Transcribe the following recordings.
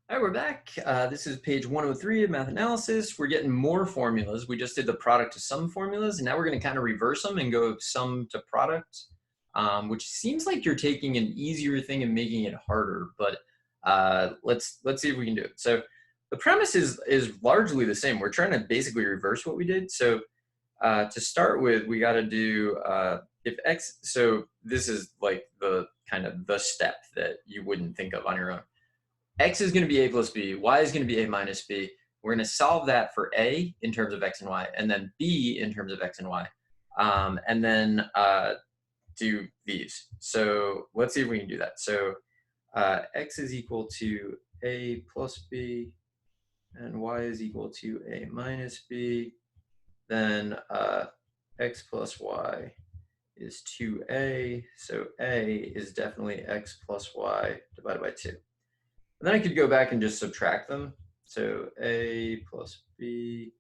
All right, we're back. This is page 103 of math analysis. We're getting more formulas. We just did the product to sum formulas, and now we're going to kind of reverse them and go sum to product, which seems like you're taking an easier thing and making it harder. But let's see if we can do it. So the premise is largely the same. We're trying to basically reverse what we did. So to start with, we got to do if x. So this is like the kind of the step that you wouldn't think of on your own. X is going to be a plus b, y is going to be a minus b. We're going to solve that for a in terms of x and y, and then b in terms of x and y, and then do these. So let's see if we can do that. So x is equal to a plus b, and y is equal to a minus b. Then x plus y is 2a, so a is definitely x plus y divided by 2. And then I could go back and just subtract them. So a plus b,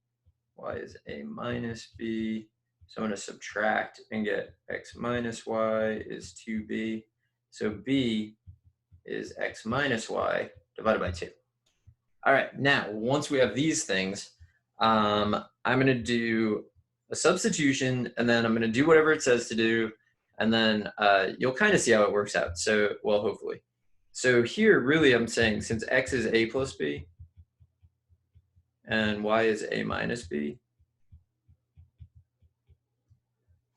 y is a minus b. So I'm going to subtract and get x minus y is 2b. So b is x minus y divided by 2. All right, now once we have these things, I'm going to do a substitution, and then I'm going to do whatever it says to do, and then you'll kind of see how it works out. So, well, hopefully. So here, really, I'm saying since x is a plus b and y is a minus b,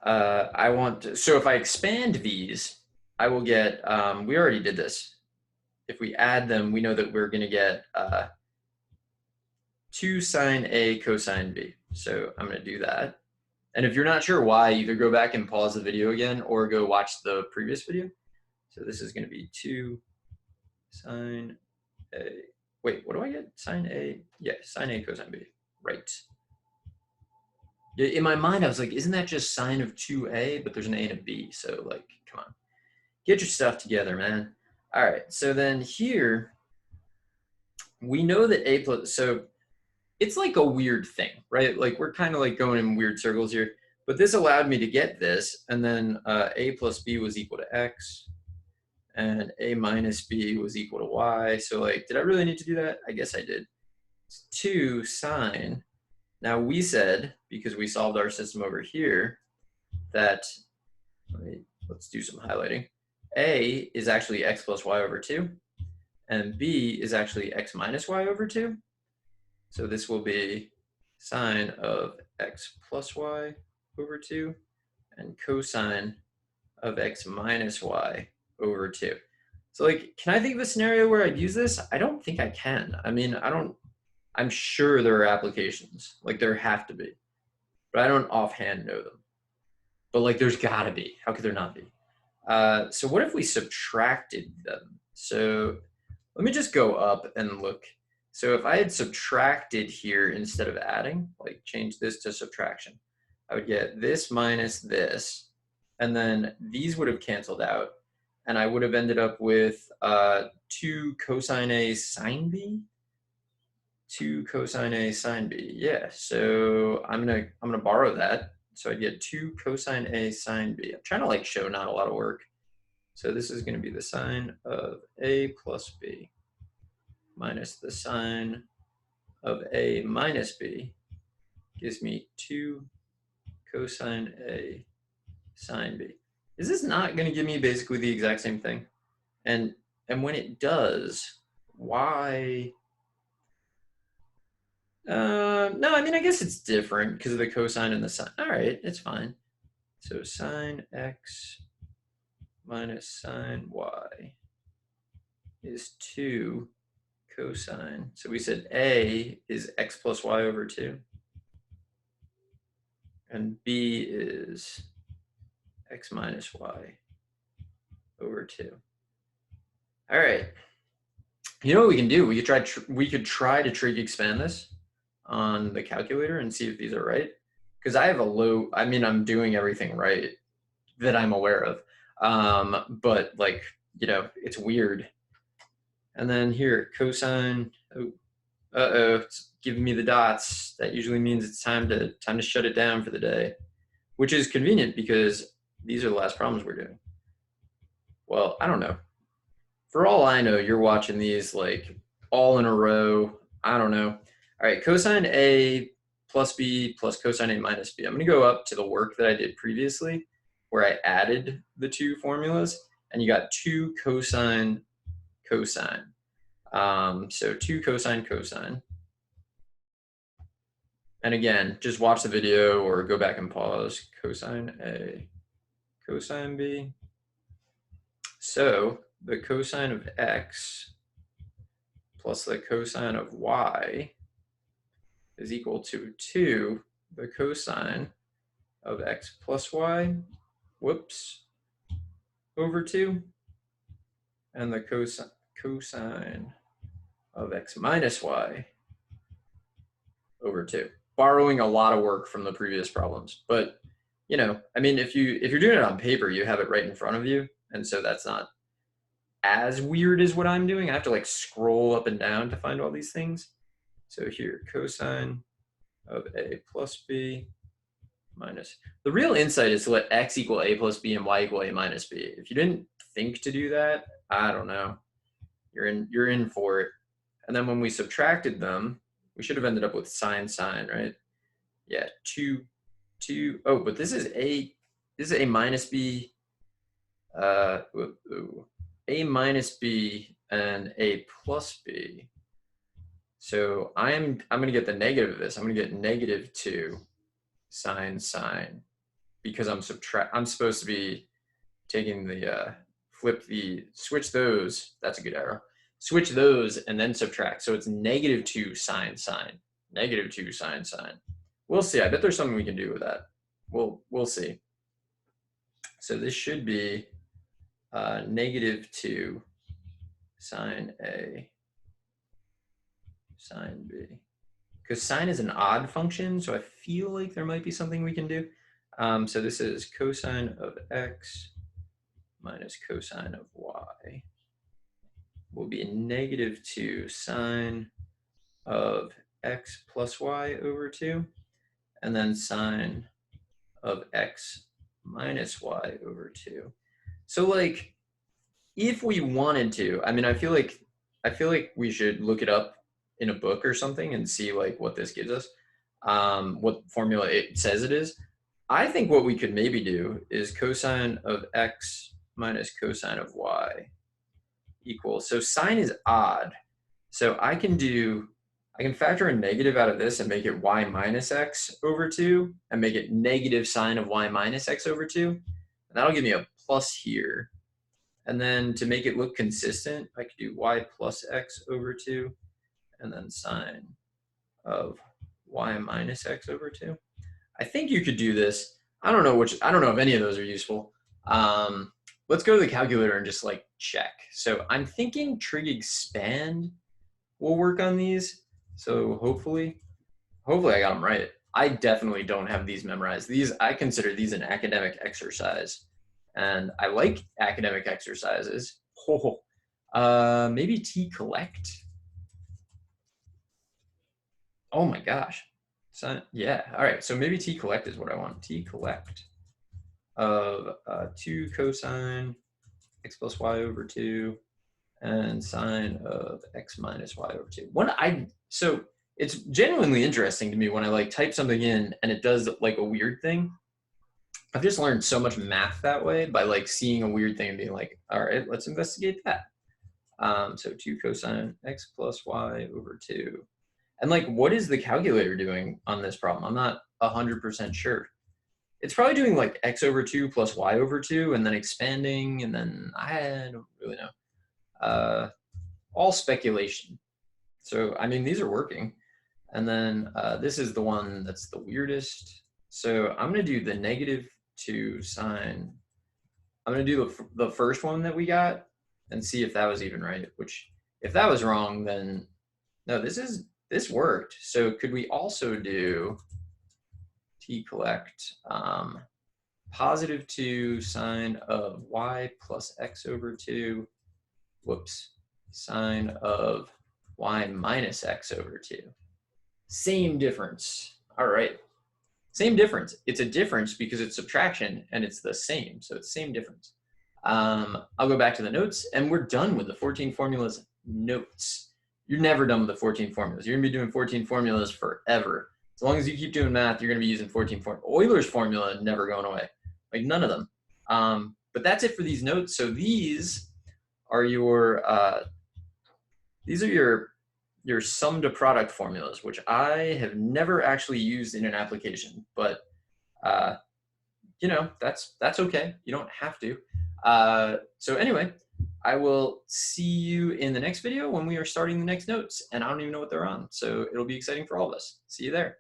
I want to, so if I expand these, I will get, we already did this. If we add them, we know that we're going to get 2 sine a cosine b. So I'm going to do that. And if you're not sure why, either go back and pause the video again or go watch the previous video. So this is going to be 2 sine a, wait, what do I get? Sine a, yeah, sine a cosine b, right. In my mind, I was like, isn't that just sine of 2a? But there's an a and a b, so like, come on. Get your stuff together, man. All right, so then here, we know that a plus, so it's like a weird thing, right? Like we're kind of like going in weird circles here, but this allowed me to get this, and then a plus b was equal to x, and a minus b was equal to y. So like, did I really need to do that? I guess I did. It's 2 sine. Now we said, because we solved our system over here, that, let's do some highlighting. A is actually x plus y over 2, and b is actually x minus y over 2. So this will be sine of x plus y over 2 and cosine of x minus y over 2. So like, can I think of a scenario where I'd use this? I don't think I can. I mean, I'm sure there are applications, like there have to be, but I don't offhand know them. But like, there's gotta be. How could there not be? So what if we subtracted them? So let me just go up and look. So if I had subtracted here instead of adding, like change this to subtraction, I would get this minus this, and then these would have canceled out, and I would have ended up with 2 cosine a sine b. 2 cosine a sine b. Yeah, so I'm gonna borrow that. So I'd get 2 cosine a sine b. I'm trying to like show not a lot of work. So this is gonna be the sine of a plus b minus the sine of a minus b gives me 2 cosine a sine b. Is this not gonna give me basically the exact same thing? And when it does, why? No, I mean, I guess it's different because of the cosine and the sine. All right, it's fine. So sine x minus sine y is 2 cosine. So we said a is x plus y over 2. And b is x minus y over 2. All right. You know what we can do? We could try to trig expand this on the calculator and see if these are right. Because I have a low, I mean, I'm doing everything right that I'm aware of. But like, you know, it's weird. And then here, cosine, it's giving me the dots. That usually means it's time to shut it down for the day, which is convenient because these are the last problems we're doing. Well, I don't know. For all I know, you're watching these like all in a row. I don't know. All right, cosine A plus B plus cosine A minus B. I'm going to go up to the work that I did previously where I added the two formulas, and you got 2 cosine cosine. So 2 cosine cosine. And again, just watch the video or go back and pause. Cosine A, cosine B. So the cosine of x plus the cosine of y is equal to 2 the cosine of x plus y, whoops, over 2, and the cosine of x minus y over 2. Borrowing a lot of work from the previous problems, but you know, I mean, if you're doing it on paper, you have it right in front of you, and so that's not as weird as what I'm doing. I have to like scroll up and down to find all these things. So here, cosine of a plus b minus. The real insight is to let x equal a plus b and y equal a minus b. If you didn't think to do that, I don't know. You're in for it. And then when we subtracted them, we should have ended up with sine, right? Yeah, 2. Oh, but this is a minus b, a minus b and a plus b. So I'm going to get the negative of this. I'm going to get negative 2 sine because I'm supposed to be taking the switch those. That's a good arrow. Switch those and then subtract. So it's negative 2 sine, negative 2 sine. We'll see. I bet there's something we can do with that. We'll see. So this should be negative 2 sine A sine B. Because sine is an odd function, so I feel like there might be something we can do. So this is cosine of x minus cosine of y will be negative 2 sine of x plus y over 2, and then sine of x minus y over 2. So like, if we wanted to, I mean, I feel like we should look it up in a book or something and see like what this gives us, what formula it says it is. I think what we could maybe do is cosine of x minus cosine of y equals, so sine is odd. So I can factor a negative out of this and make it y minus x over 2 and make it negative sine of y minus x over 2. And that'll give me a plus here. And then to make it look consistent, I could do y plus x over 2 and then sine of y minus x over 2. I think you could do this. I don't know if any of those are useful. Let's go to the calculator and just like check. So I'm thinking trig expand will work on these. So hopefully I got them right. I definitely don't have these memorized. I consider these an academic exercise, and I like academic exercises. Maybe T collect. Oh my gosh. So, yeah. All right. So maybe T collect is what I want. T collect of 2 cosine x plus y over 2 and sine of x minus y over 2. So it's genuinely interesting to me when I like type something in and it does like a weird thing. I've just learned so much math that way by like seeing a weird thing and being like, all right, let's investigate that. So 2 cosine x plus y over 2. And like, what is the calculator doing on this problem? I'm not 100% sure. It's probably doing like x over 2 plus y over 2 and then expanding, and then I don't really know. All speculation. So, I mean, these are working. And then this is the one that's the weirdest. So I'm going to do the negative 2 sine. I'm going to do the first one that we got and see if that was even right, which if that was wrong, then no, this worked. So could we also do T collect positive 2 sine of y plus x over 2, whoops, sine of y minus x over 2. Same difference. All right. Same difference. It's a difference because it's subtraction and it's the same. So it's same difference. I'll go back to the notes and we're done with the 14 formulas notes. you're never done with the 14 formulas. You're gonna be doing 14 formulas forever. As long as you keep doing math, you're gonna be using 14 formulas. Euler's formula never going away, like none of them. But that's it for these notes. So these are your your sum to product formulas, which I have never actually used in an application, but you know, that's okay. You don't have to. So anyway, I will see you in the next video when we are starting the next notes, and I don't even know what they're on. So it'll be exciting for all of us. See you there.